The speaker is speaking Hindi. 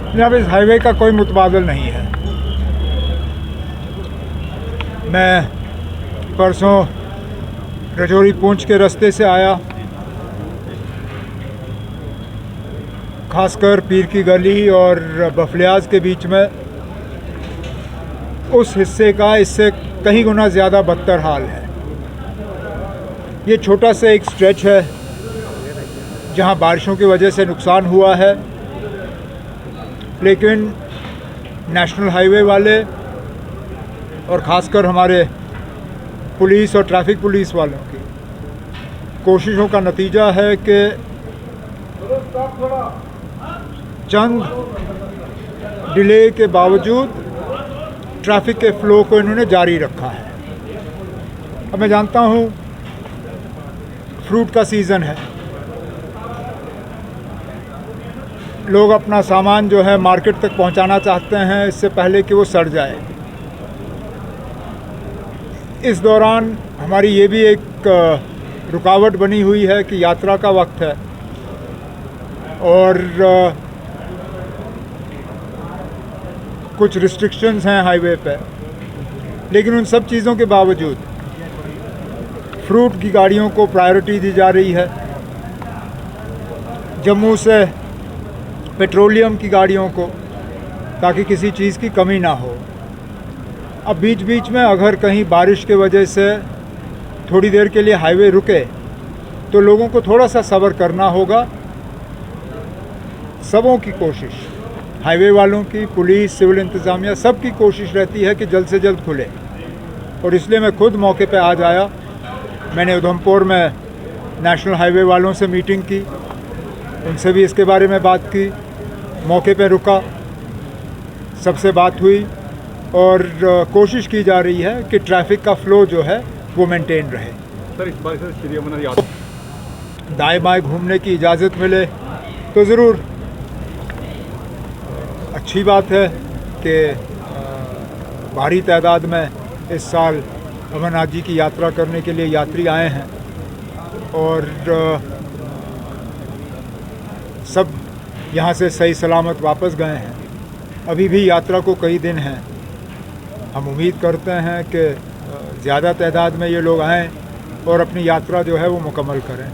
जनाब, इस हाईवे का कोई मुतबादल नहीं है। मैं परसों रजौरी पूंछ के रास्ते से आया, खासकर पीर की गली और बफलियाज के बीच में उस हिस्से का इससे कहीं गुना ज़्यादा बदतर हाल है। ये छोटा सा एक स्ट्रेच है जहां बारिशों की वजह से नुकसान हुआ है, लेकिन नेशनल हाईवे वाले और ख़ासकर हमारे पुलिस और ट्रैफिक पुलिस वालों की कोशिशों का नतीजा है कि चंद डिले के बावजूद ट्रैफिक के फ़्लो को इन्होंने जारी रखा है। अब मैं जानता हूँ फ्रूट का सीज़न है, लोग अपना सामान जो है मार्केट तक पहुंचाना चाहते हैं इससे पहले कि वो सड़ जाए। इस दौरान हमारी ये भी एक रुकावट बनी हुई है कि यात्रा का वक्त है और कुछ रिस्ट्रिक्शंस हैं हाईवे पे, लेकिन उन सब चीज़ों के बावजूद फ्रूट की गाड़ियों को प्रायोरिटी दी जा रही है। जम्मू से पेट्रोलियम की गाड़ियों को, ताकि किसी चीज़ की कमी ना हो। अब बीच बीच में अगर कहीं बारिश के वजह से थोड़ी देर के लिए हाईवे रुके तो लोगों को थोड़ा सा सब्र करना होगा। सबों की कोशिश, हाईवे वालों की, पुलिस, सिविल इंतज़ामिया, सब की कोशिश रहती है कि जल्द से जल्द खुले, और इसलिए मैं खुद मौके पे आज आया। मैंने उधमपुर में नेशनल हाईवे वालों से मीटिंग की, उनसे भी इसके बारे में बात की, मौके पे रुका, सबसे बात हुई और कोशिश की जा रही है कि ट्रैफिक का फ़्लो जो है वो मेंटेन रहे। सर, इस बार दाएं बाएं घूमने की इजाज़त मिले तो ज़रूर अच्छी बात है कि भारी तादाद में इस साल अमरनाथ जी की यात्रा करने के लिए यात्री आए हैं और सब यहाँ से सही सलामत वापस गए हैं। अभी भी यात्रा को कई दिन हैं। हम उम्मीद करते हैं कि ज़्यादा तादाद में ये लोग आएँ और अपनी यात्रा जो है वो मुकम्मल करें।